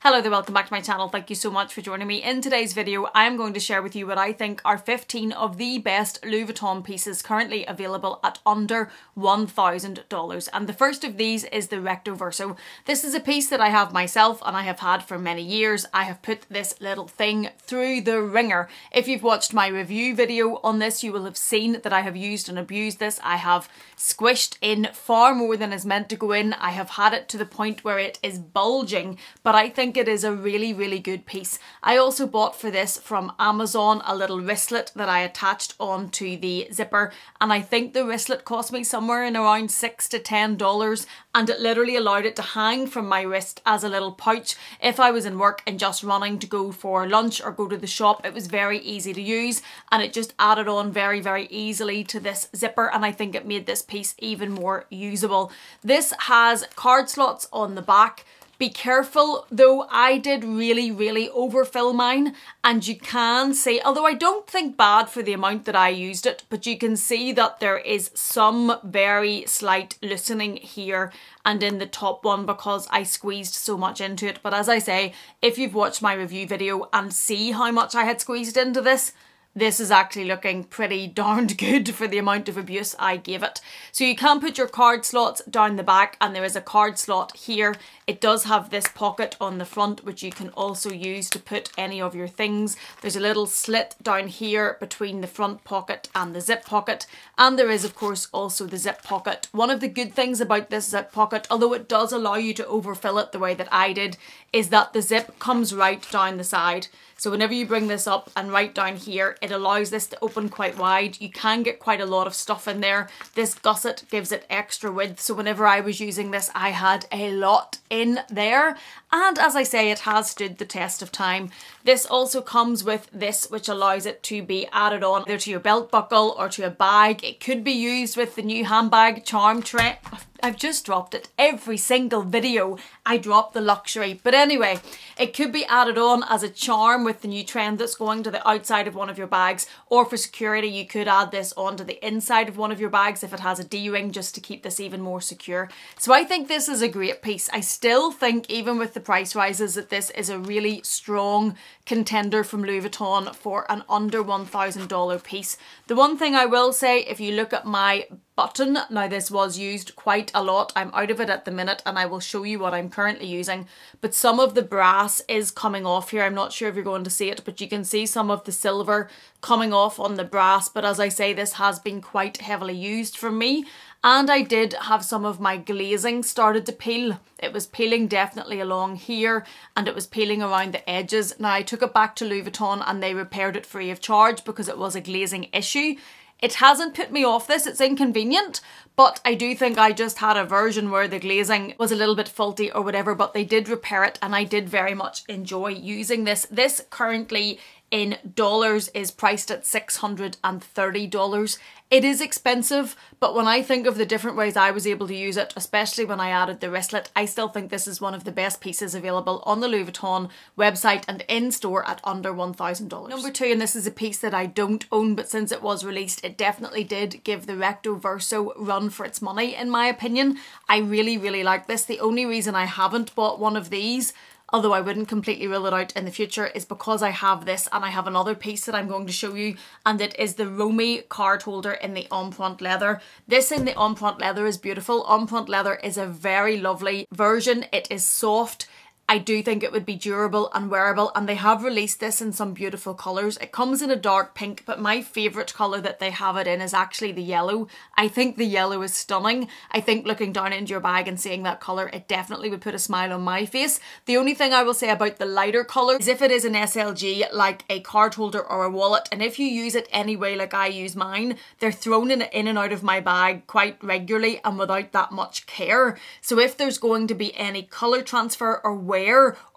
Hello there, welcome back to my channel. Thank you so much for joining me. In today's video, I am going to share with you what I think are 15 of the best Louis Vuitton pieces currently available at under $1,000. And the first of these is the Recto Verso. This is a piece that I have myself and I have had for many years. I have put this little thing through the ringer. If you've watched my review video on this, you will have seen that I have used and abused this. I have squished in far more than is meant to go in. I have had it to the point where it is bulging, but I think it is a really good piece. I also bought for this from Amazon a little wristlet that I attached onto the zipper, and I think the wristlet cost me somewhere in around $6 to $10, and it literally allowed it to hang from my wrist as a little pouch. If I was in work and just running to go for lunch or go to the shop, it was very easy to use, and it just added on very easily to this zipper, and I think it made this piece even more usable. This has card slots on the back. Be careful though, I did really overfill mine, and you can see, although I don't think bad for the amount that I used it, but you can see that there is some very slight loosening here and in the top one because I squeezed so much into it. But as I say, if you've watched my review video and see how much I had squeezed into this is actually looking pretty darned good for the amount of abuse I gave it. So you can put your card slots down the back, and there is a card slot here. It does have this pocket on the front which you can also use to put any of your things. There's a little slit down here between the front pocket and the zip pocket, and there is of course also the zip pocket. One of the good things about this zip pocket, although it does allow you to overfill it the way that I did, is that the zip comes right down the side. So whenever you bring this up and right down here, it allows this to open quite wide. You can get quite a lot of stuff in there. This gusset gives it extra width. So whenever I was using this, I had a lot in there. And as I say, it has stood the test of time. This also comes with this, which allows it to be added on either to your belt buckle or to a bag. It could be used with the new handbag charm trend. I've just dropped it. Every single video I drop the luxury. But anyway, it could be added on as a charm with the new trend that's going to the outside of one of your bags, or for security you could add this onto the inside of one of your bags if it has a D-ring, just to keep this even more secure. So I think this is a great piece. I still think, even with the price rises, that this is a really strong contender from Louis Vuitton for an under $1,000 piece. The one thing I will say, if you look at my button, now this was used quite a lot. I'm out of it at the minute and I will show you what I'm currently using, but some of the brass is coming off here. I'm not sure if you're going to see it, but you can see some of the silver coming off on the brass. But as I say, this has been quite heavily used for me, and I did have some of my glazing started to peel. It was peeling definitely along here, and it was peeling around the edges. Now I took it back to Louis Vuitton and they repaired it free of charge because it was a glazing issue. It hasn't put me off this, it's inconvenient, but I do think I just had a version where the glazing was a little bit faulty or whatever, but they did repair it and I did very much enjoy using this. This currently in dollars is priced at $630. It is expensive, but when I think of the different ways I was able to use it, especially when I added the wristlet, I still think this is one of the best pieces available on the Louis Vuitton website and in store at under $1,000. Number two, and this is a piece that I don't own, but since it was released, it definitely did give the Recto Verso run for its money, in my opinion. I really like this. The only reason I haven't bought one of these, although I wouldn't completely rule it out in the future, is because I have this and I have another piece that I'm going to show you, and it is the Romy card holder in the empreinte leather. This in the empreinte leather is beautiful. Empreinte leather is a very lovely version. It is soft. I do think it would be durable and wearable, and they have released this in some beautiful colours. It comes in a dark pink, but my favourite colour that they have it in is actually the yellow. I think the yellow is stunning. I think looking down into your bag and seeing that colour, it definitely would put a smile on my face. The only thing I will say about the lighter colour is if it is an SLG, like a card holder or a wallet, and if you use it anyway like I use mine, they're thrown in and out of my bag quite regularly and without that much care. So if there's going to be any colour transfer or wear,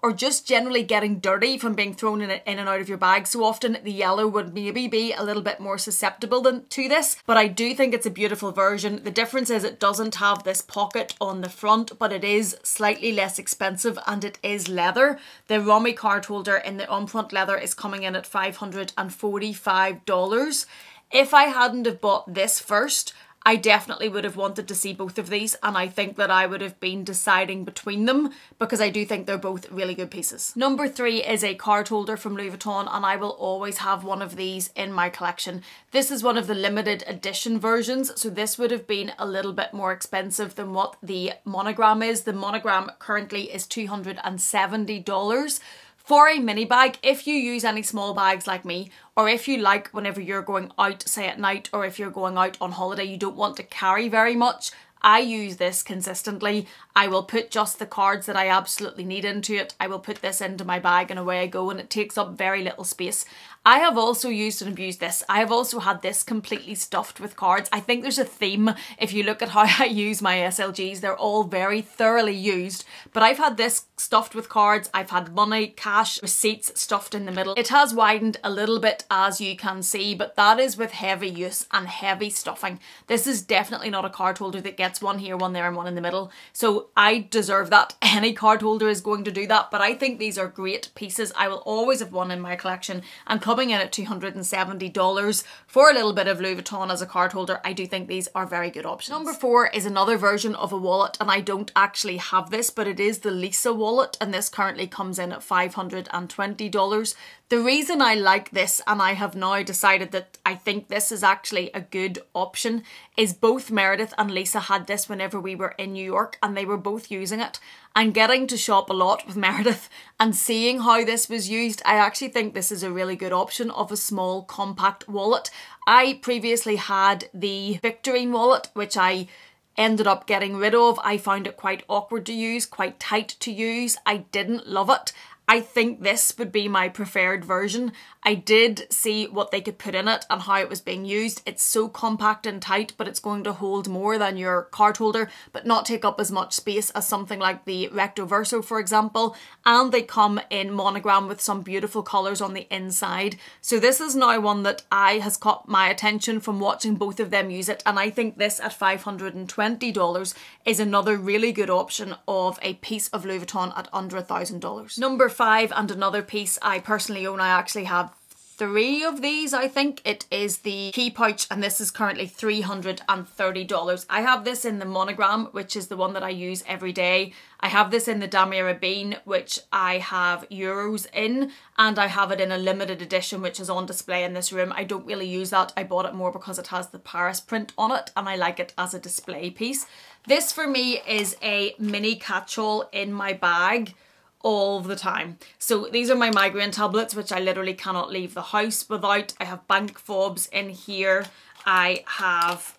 or just generally getting dirty from being thrown in and out of your bag so often, the yellow would maybe be a little bit more susceptible to this. But I do think it's a beautiful version. The difference is it doesn't have this pocket on the front, but it is slightly less expensive and it is leather. The Romy card holder in the empreinte leather is coming in at $545. If I hadn't have bought this first, I definitely would have wanted to see both of these, and I think that I would have been deciding between them because I do think they're both really good pieces. Number 3 is a card holder from Louis Vuitton, and I will always have one of these in my collection. This is one of the limited edition versions, so this would have been a little bit more expensive than what the monogram is. The monogram currently is $270. For a mini bag, if you use any small bags like me, or if you like whenever you're going out, say at night, or if you're going out on holiday, you don't want to carry very much, I use this consistently. I will put just the cards that I absolutely need into it. I will put this into my bag and away I go, and it takes up very little space. I have also used and abused this. I have also had this completely stuffed with cards. I think there's a theme if you look at how I use my SLGs. They're all very thoroughly used, but I've had this stuffed with cards. I've had money, cash, receipts stuffed in the middle. It has widened a little bit, as you can see, but that is with heavy use and heavy stuffing. This is definitely not a card holder that gets one here, one there, and one in the middle. So I deserve that. Any card holder is going to do that, but I think these are great pieces. I will always have one in my collection, and coming in at $270 for a little bit of Louis Vuitton as a card holder, I do think these are very good options. Number 4 is another version of a wallet, and I don't actually have this, but it is the Lisa wallet, and this currently comes in at $520. The reason I like this, and I have now decided that I think this is actually a good option, is both Meredith and Lisa had this whenever we were in New York, and they were both using it. And getting to shop a lot with Meredith and seeing how this was used, I actually think this is a really good option of a small compact wallet. I previously had the Victorine wallet, which I ended up getting rid of. I found it quite awkward to use, quite tight to use. I didn't love it. I think this would be my preferred version. I did see what they could put in it and how it was being used. It's so compact and tight, but it's going to hold more than your card holder, but not take up as much space as something like the Recto Verso, for example. And they come in monogram with some beautiful colours on the inside. So this is now one that has caught my attention from watching both of them use it. And I think this at $520 is another really good option of a piece of Louis Vuitton at under $1,000. Number 5, and another piece I personally own. I actually have 3 of these, I think. It is the key pouch, and this is currently $330. I have this in the monogram, which is the one that I use every day. I have this in the Damier Ebene, which I have euros in, and I have it in a limited edition, which is on display in this room. I don't really use that. I bought it more because it has the Paris print on it, and I like it as a display piece. This for me is a mini catch-all in my bag all the time. So these are my migraine tablets, which I literally cannot leave the house without. I have bank fobs in here. I have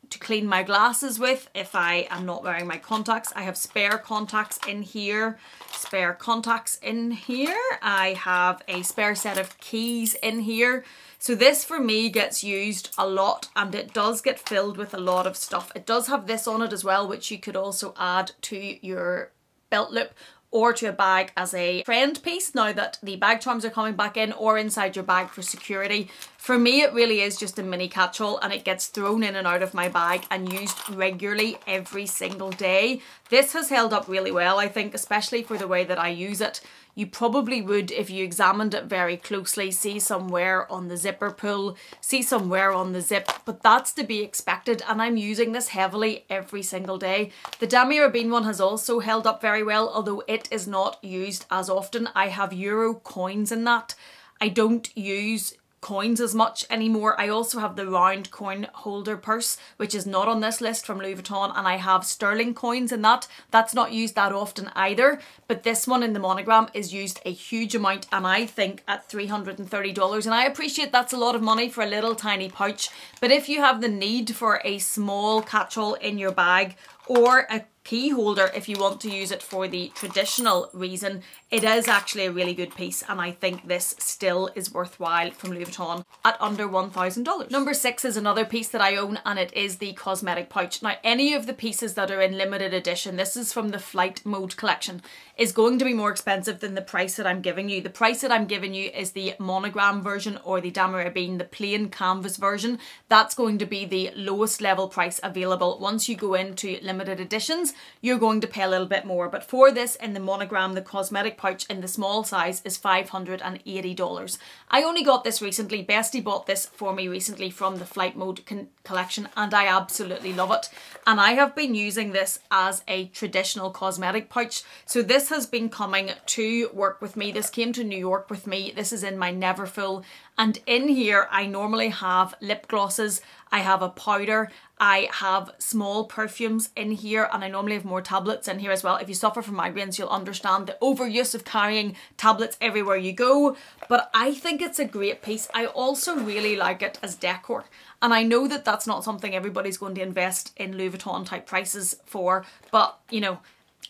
to clean my glasses with if I am not wearing my contacts. I have spare contacts in here, spare contacts in here. I have a spare set of keys in here. So this for me gets used a lot, and it does get filled with a lot of stuff. It does have this on it as well, which you could also add to your belt loop or to a bag as a trend piece now that the bag charms are coming back in, or inside your bag for security. For me, it really is just a mini catch-all, and it gets thrown in and out of my bag and used regularly every single day. This has held up really well, I think, especially for the way that I use it. You probably would, if you examined it very closely, see some wear on the zipper pull, see some wear on the zip, but that's to be expected, and I'm using this heavily every single day. The Damier Ebene one has also held up very well, although it is not used as often. I have euro coins in that. I don't use coins as much anymore. I also have the round coin holder purse, which is not on this list, from Louis Vuitton, and I have sterling coins in that. That's not used that often either, but this one in the monogram is used a huge amount, and I think at $330, and I appreciate that's a lot of money for a little tiny pouch, but if you have the need for a small catch-all in your bag, or a key holder if you want to use it for the traditional reason, it is actually a really good piece, and I think this still is worthwhile from Louis Vuitton at under $1,000. Number 6 is another piece that I own, and it is the cosmetic pouch. Now, any of the pieces that are in limited edition, this is from the Flight Mode collection, is going to be more expensive than the price that I'm giving you. The price that I'm giving you is the monogram version, or the Damier Ebene, the plain canvas version. That's going to be the lowest level price available. Once you go into limited editions, you're going to pay a little bit more. But for this in the monogram, the cosmetic pouch in the small size is $580. I only got this recently. Bestie bought this for me recently from the Flight Mode collection and I absolutely love it. And I have been using this as a traditional cosmetic pouch. So this has been coming to work with me. This came to New York with me. This is in my Neverfull. And in here, I normally have lip glosses, I have a powder, I have small perfumes in here, and I normally have more tablets in here as well. If you suffer from migraines, you'll understand the overuse of carrying tablets everywhere you go. But I think it's a great piece. I also really like it as decor. And I know that that's not something everybody's going to invest in Louis Vuitton type prices for, but you know,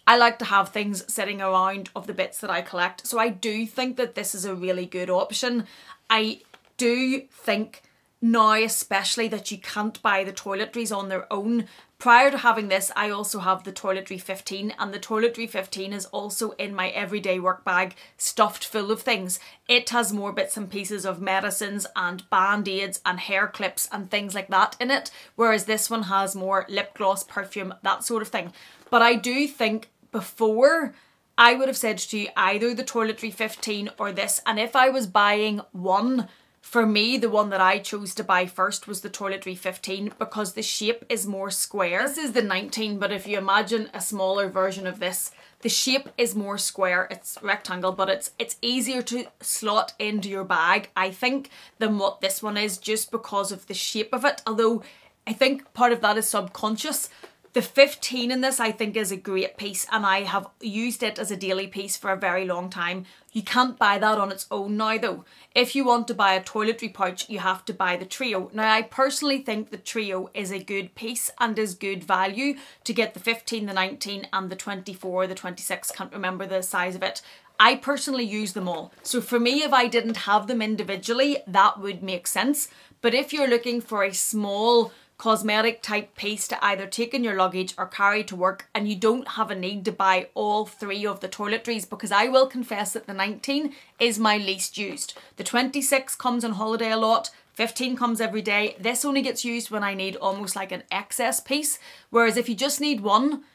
I like to have things sitting around of the bits that I collect. So I do think that this is a really good option. I do think now especially that you can't buy the toiletries on their own. Prior to having this, I also have the Toiletry 15, and the Toiletry 15 is also in my everyday work bag, stuffed full of things. It has more bits and pieces of medicines and band-aids and hair clips and things like that in it, whereas this one has more lip gloss, perfume, that sort of thing. But I do think before, I would have said to you either the Toiletry 15 or this, and if I was buying one, for me, the one that I chose to buy first was the Toiletry 15 because the shape is more square. This is the 19, but if you imagine a smaller version of this, the shape is more square. It's rectangle, but it's easier to slot into your bag, I think, than what this one is, just because of the shape of it. Although I think part of that is subconscious. The 15 in this I think is a great piece, and I have used it as a daily piece for a very long time. You can't buy that on its own now though. If you want to buy a toiletry pouch, you have to buy the trio. Now I personally think the trio is a good piece and is good value to get the 15, the 19 and the 24, the 26, can't remember the size of it. I personally use them all. So for me, if I didn't have them individually, that would make sense. But if you're looking for a small cosmetic type piece to either take in your luggage or carry to work, and you don't have a need to buy all three of the toiletries, because I will confess that the 19 is my least used. The 26 comes on holiday a lot, 15 comes every day. This only gets used when I need almost like an excess piece, whereas if you just need one,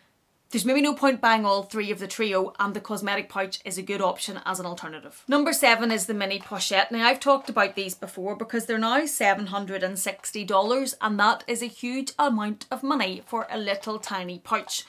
there's maybe no point buying all three of the trio, and the cosmetic pouch is a good option as an alternative. Number 7 is the mini pochette. Now I've talked about these before because they're now $760, and that is a huge amount of money for a little tiny pouch.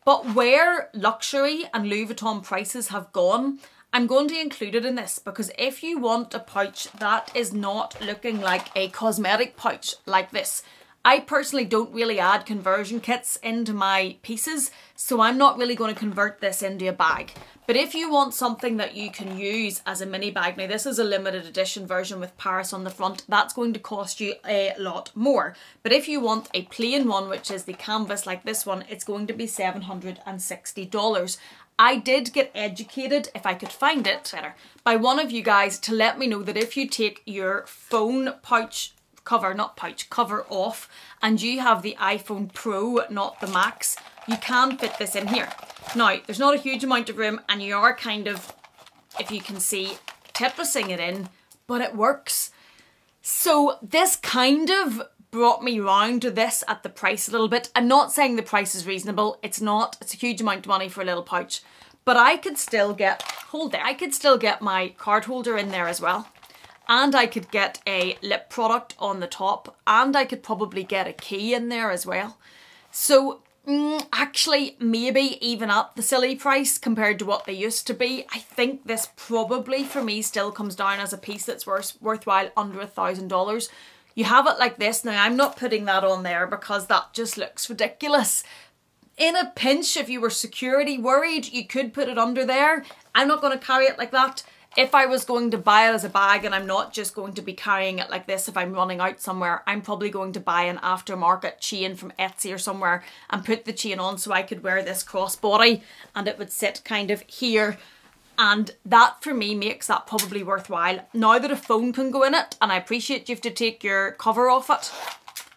But where luxury and Louis Vuitton prices have gone, I'm going to include it in this, because if you want a pouch that is not looking like a cosmetic pouch like this, I personally don't really add conversion kits into my pieces, so I'm not really going to convert this into a bag. But if you want something that you can use as a mini bag, now this is a limited edition version with Paris on the front, that's going to cost you a lot more. But if you want a plain one, which is the canvas like this one, it's going to be $760. I did get educated, if I could find it better, by one of you guys to let me know that if you take your phone pouch cover, not pouch, cover off, and you have the iPhone Pro, not the Max, you can fit this in here. Now, there's not a huge amount of room, and you are kind of, if you can see, Tetrising it in, but it works. So this kind of brought me round to this at the price a little bit. I'm not saying the price is reasonable, it's not, it's a huge amount of money for a little pouch, but I could still get, I could still get my card holder in there as well. And I could get a lip product on the top, and I could probably get a key in there as well. So actually, maybe even at the silly price compared to what they used to be, I think this probably for me still comes down as a piece that's worthwhile under $1,000. You have it like this. Now I'm not putting that on there because that just looks ridiculous. In a pinch, if you were security worried, you could put it under there. I'm not going to carry it like that. If I was going to buy it as a bag, and I'm not just going to be carrying it like this if I'm running out somewhere, I'm probably going to buy an aftermarket chain from Etsy or somewhere and put the chain on so I could wear this crossbody and it would sit kind of here. And that for me makes that probably worthwhile. Now that a phone can go in it, and I appreciate you have to take your cover off it,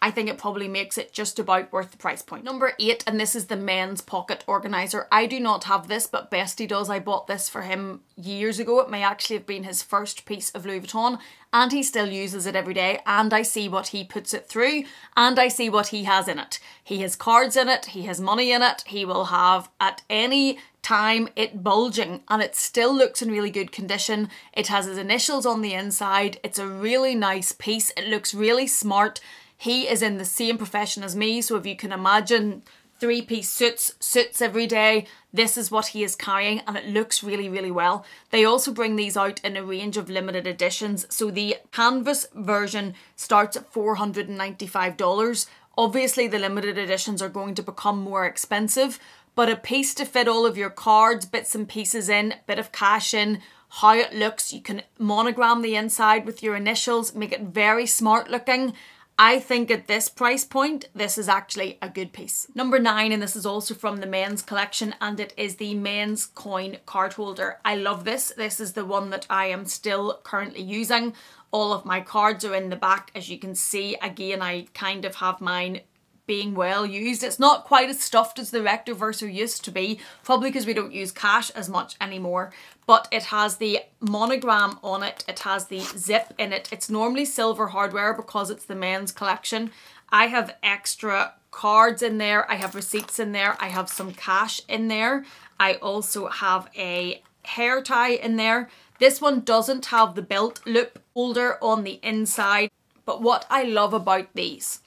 I think it probably makes it just about worth the price point. Number 8, and this is the men's pocket organizer. I do not have this, but Bestie does. I bought this for him years ago. It may actually have been his first piece of Louis Vuitton, and he still uses it every day, and I see what he puts it through, and I see what he has in it. He has cards in it, he has money in it, he will have at any time it bulging, and it still looks in really good condition. It has his initials on the inside. It's a really nice piece. It looks really smart. He is in the same profession as me, so if you can imagine 3-piece suits every day, this is what he is carrying, and it looks really, really well. They also bring these out in a range of limited editions. So the canvas version starts at $495. Obviously the limited editions are going to become more expensive, but a piece to fit all of your cards, bits and pieces in, bit of cash in, how it looks. You can monogram the inside with your initials, make it very smart looking. I think at this price point, this is actually a good piece. Number 9, and this is also from the men's collection, and it is the men's coin card holder. I love this. This is the one that I am still currently using. All of my cards are in the back, as you can see. Again, I kind of have mine being well used. It's not quite as stuffed as the Recto Verso used to be, probably because we don't use cash as much anymore, but it has the monogram on it, it has the zip in it. It's normally silver hardware because it's the men's collection. I have extra cards in there, I have receipts in there, I have some cash in there, I also have a hair tie in there. This one doesn't have the belt loop holder on the inside, but what I love about these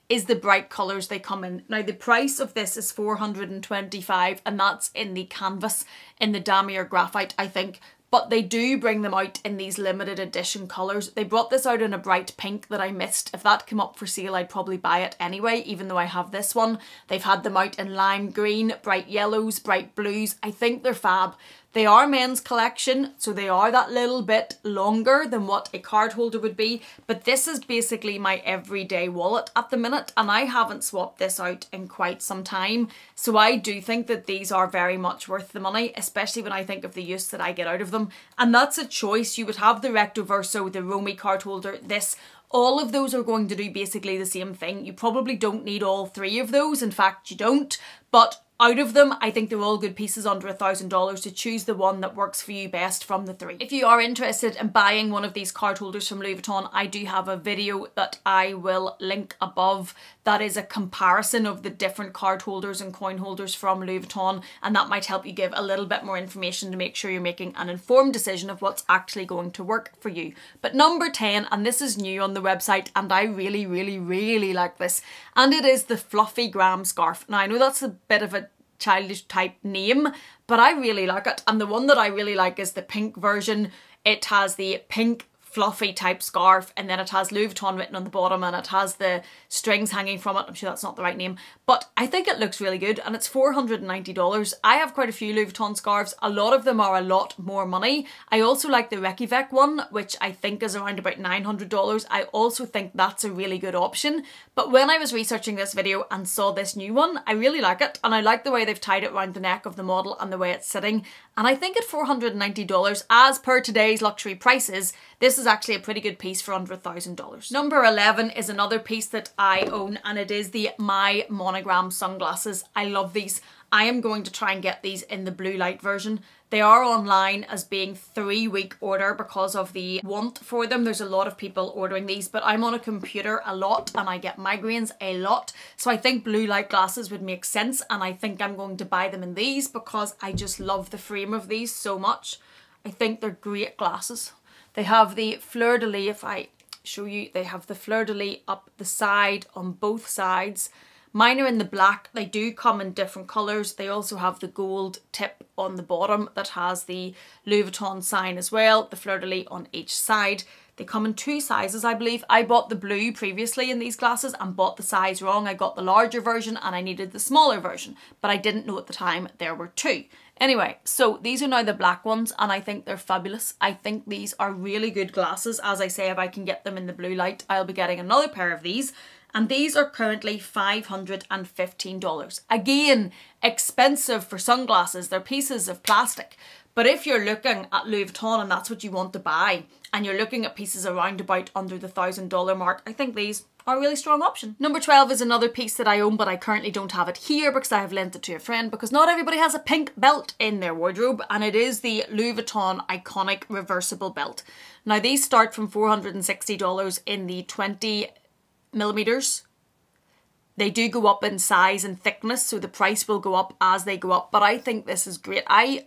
is the bright colours they come in. Now the price of this is $425, and that's in the canvas, in the damier graphite I think, but they do bring them out in these limited edition colours. They brought this out in a bright pink that I missed. If that came up for sale I'd probably buy it anyway, even though I have this one. They've had them out in lime green, bright yellows, bright blues. I think they're fab. They are men's collection, so they are that little bit longer than what a card holder would be, but this is basically my everyday wallet at the minute, and I haven't swapped this out in quite some time, so I do think that these are very much worth the money, especially when I think of the use that I get out of them. And that's a choice. You would have the Recto Verso, the Romy card holder, this. All of those are going to do basically the same thing. You probably don't need all 3 of those, in fact you don't, but out of them, I think they're all good pieces under $1,000 to choose the one that works for you best from the 3. If you are interested in buying one of these card holders from Louis Vuitton, I do have a video that I will link above that is a comparison of the different card holders and coin holders from Louis Vuitton, and that might help you give a little bit more information to make sure you're making an informed decision of what's actually going to work for you. But number 10, and this is new on the website and I really, really, really like this, and it is the Fluffy Graham scarf. Now I know that's a bit of a childish type name, but I really like it, and the one that I really like is the pink version. It has the pink fluffy type scarf, and then it has Louis Vuitton written on the bottom, and it has the strings hanging from it. I'm sure that's not the right name, but I think it looks really good, and it's $490. I have quite a few Louis Vuitton scarves. A lot of them are a lot more money. I also like the Reykjavik one, which I think is around about $900. I also think that's a really good option, but when I was researching this video and saw this new one, I really like it, and I like the way they've tied it around the neck of the model and the way it's sitting, and I think at $490, as per today's luxury prices, this is actually a pretty good piece for under $1,000. Number 11 is another piece that I own, and it is the My Monogram sunglasses. I love these. I am going to try and get these in the blue light version. They are online as being 3-week order because of the want for them. There's a lot of people ordering these, but I'm on a computer a lot and I get migraines a lot. So I think blue light glasses would make sense, and I think I'm going to buy them in these because I just love the frame of these so much. I think they're great glasses. They have the fleur-de-lis, if I show you, they have the fleur-de-lis up the side on both sides. Mine are in the black. They do come in different colours. They also have the gold tip on the bottom that has the Louis Vuitton sign as well, the fleur-de-lis on each side. They come in 2 sizes, I believe. I bought the blue previously in these glasses and bought the size wrong. I got the larger version and I needed the smaller version, but I didn't know at the time there were 2. Anyway, so these are now the black ones and I think they're fabulous. I think these are really good glasses. As I say, if I can get them in the blue light, I'll be getting another pair of these. And these are currently $515. Again, expensive for sunglasses. They're pieces of plastic. But if you're looking at Louis Vuitton and that's what you want to buy, and you're looking at pieces around about under the $1,000 mark, I think these are a really strong option. Number 12 is another piece that I own, but I currently don't have it here because I have lent it to a friend, because not everybody has a pink belt in their wardrobe, and it is the Louis Vuitton iconic reversible belt. Now these start from $460 in the 20 millimeters. They do go up in size and thickness, so the price will go up as they go up, but I think this is great. I've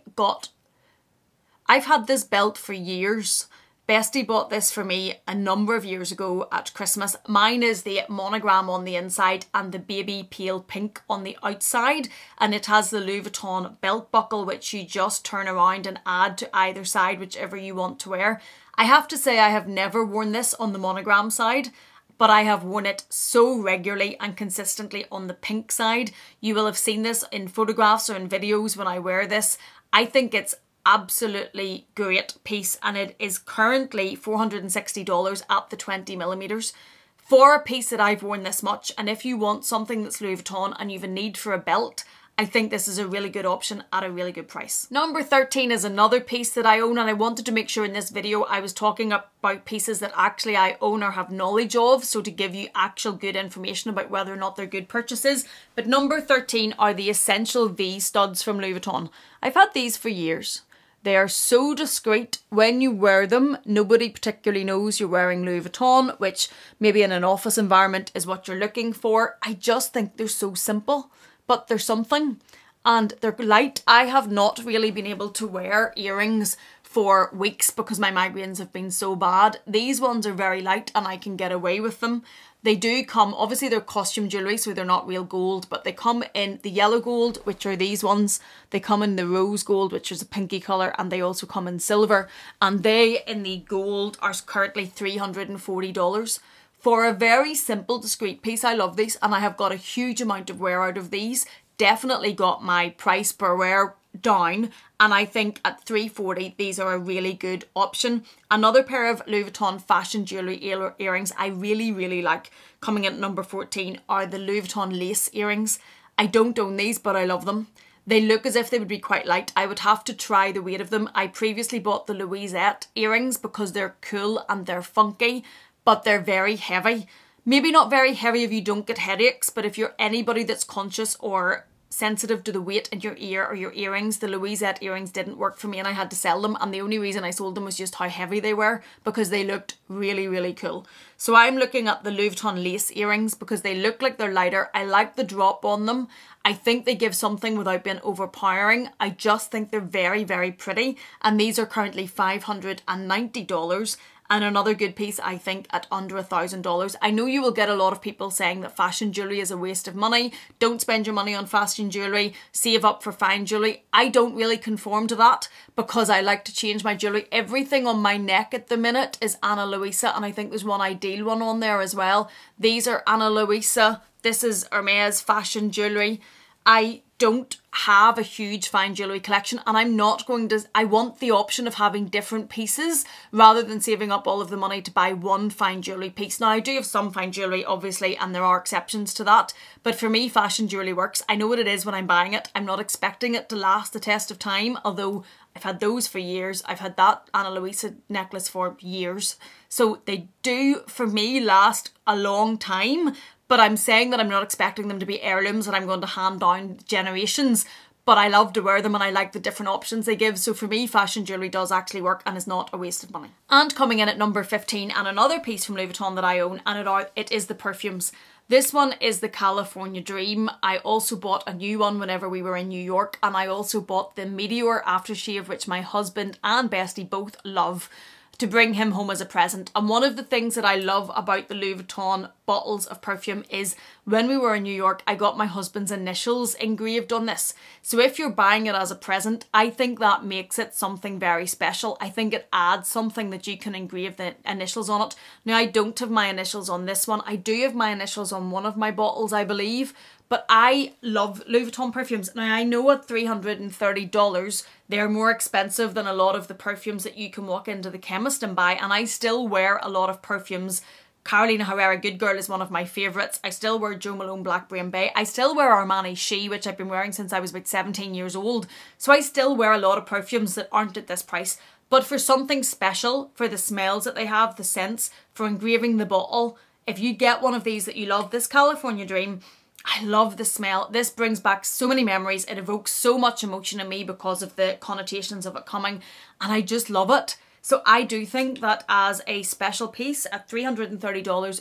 had this belt for years. Bestie bought this for me a number of years ago at Christmas. Mine is the monogram on the inside and the baby pale pink on the outside, and it has the Louis Vuitton belt buckle, which you just turn around and add to either side, whichever you want to wear. I have to say I have never worn this on the monogram side, but I have worn it so regularly and consistently on the pink side. You will have seen this in photographs or in videos when I wear this. I think it's absolutely great piece, and it is currently $460 at the 20 millimeters. For a piece that I've worn this much, and if you want something that's Louis Vuitton and you have a need for a belt, I think this is a really good option at a really good price. Number 13 is another piece that I own, and I wanted to make sure in this video I was talking about pieces that actually I own or have knowledge of, so to give you actual good information about whether or not they're good purchases. But number 13 are the Essential V studs from Louis Vuitton. I've had these for years. They are so discreet. When you wear them, nobody particularly knows you're wearing Louis Vuitton, which maybe in an office environment is what you're looking for. I just think they're so simple, but they're something, and they're light. I have not really been able to wear earrings for weeks because my migraines have been so bad. These ones are very light and I can get away with them. They do come, obviously they're costume jewellery, so they're not real gold, but they come in the yellow gold, which are these ones. They come in the rose gold, which is a pinky colour, and they also come in silver. And they, in the gold, are currently $340. For a very simple, discreet piece, I love these, and I have got a huge amount of wear out of these. Definitely got my price per wear down, and I think at $340 these are a really good option. Another pair of Louis Vuitton fashion jewellery earrings I really like, coming in at number 14, are the Louis Vuitton lace earrings. I don't own these, but I love them. They look as if they would be quite light. I would have to try the weight of them. I previously bought the Louisette earrings because they're cool and they're funky, but they're very heavy. Maybe not very heavy if you don't get headaches, but if you're anybody that's conscious or sensitive to the weight in your ear or your earrings, the Louisette earrings didn't work for me and I had to sell them, and the only reason I sold them was just how heavy they were, because they looked really cool. So I'm looking at the Louis Vuitton lace earrings because they look like they're lighter. I like the drop on them. I think they give something without being overpowering. I just think they're very pretty, and these are currently $590. And another good piece, I think, at under $1,000. I know you will get a lot of people saying that fashion jewellery is a waste of money. Don't spend your money on fashion jewellery. Save up for fine jewellery. I don't really conform to that because I like to change my jewellery. Everything on my neck at the minute is Ana Luisa, and I think there's one Ideal one on there as well. These are Ana Luisa. This is Hermes fashion jewellery. I don't have a huge fine jewellery collection, and I'm not going to, I want the option of having different pieces rather than saving up all of the money to buy one fine jewellery piece. Now I do have some fine jewellery obviously, and there are exceptions to that, but for me fashion jewellery works. I know what it is when I'm buying it. I'm not expecting it to last the test of time, although I've had those for years. I've had that Ana Luisa necklace for years. So they do, for me, last a long time. But I'm saying that I'm not expecting them to be heirlooms that I'm going to hand down generations. But I love to wear them and I like the different options they give. So for me, fashion jewellery does actually work and is not a waste of money. And coming in at number 15, and another piece from Louis Vuitton that I own, and it is the perfumes. This one is the California Dream. I also bought a new one whenever we were in New York, and I also bought the Meteor aftershave, which my husband and Bestie both love, to bring him home as a present. And one of the things that I love about the Louis Vuitton bottles of perfume is when we were in New York, I got my husband's initials engraved on this. So if you're buying it as a present, I think that makes it something very special. I think it adds something that you can engrave the initials on it. Now I don't have my initials on this one. I do have my initials on one of my bottles, I believe. But I love Louis Vuitton perfumes. Now I know at $330 they're more expensive than a lot of the perfumes that you can walk into the chemist and buy, and I still wear a lot of perfumes Carolina Herrera Good Girl is one of my favourites. I still wear Jo Malone Blackberry and Bay. I still wear Armani She, which I've been wearing since I was about 17 years old. So I still wear a lot of perfumes that aren't at this price. But for something special, for the smells that they have, the scents, for engraving the bottle, if you get one of these that you love, this California Dream, I love the smell. This brings back so many memories. It evokes so much emotion in me because of the connotations of it coming, and I just love it. So I do think that as a special piece at $330,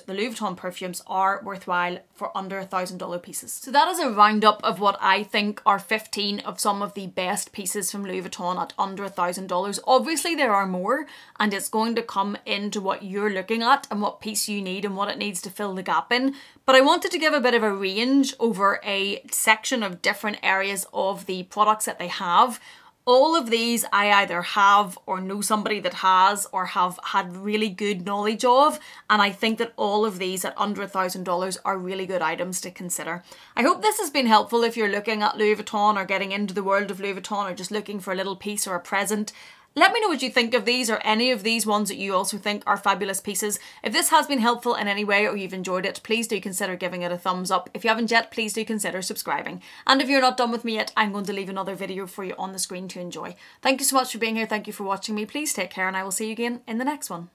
the Louis Vuitton perfumes are worthwhile for under $1,000 pieces. So that is a roundup of what I think are 15 of some of the best pieces from Louis Vuitton at under $1,000. Obviously there are more, and it's going to come into what you're looking at and what piece you need and what it needs to fill the gap in. But I wanted to give a bit of a range over a section of different areas of the products that they have. All of these I either have or know somebody that has or have had really good knowledge of, and I think that all of these at under $1,000 are really good items to consider. I hope this has been helpful if you're looking at Louis Vuitton or getting into the world of Louis Vuitton or just looking for a little piece or a present. Let me know what you think of these or any of these ones that you also think are fabulous pieces. If this has been helpful in any way or you've enjoyed it, please do consider giving it a thumbs up. If you haven't yet, please do consider subscribing. And if you're not done with me yet, I'm going to leave another video for you on the screen to enjoy. Thank you so much for being here. Thank you for watching me. Please take care, and I will see you again in the next one.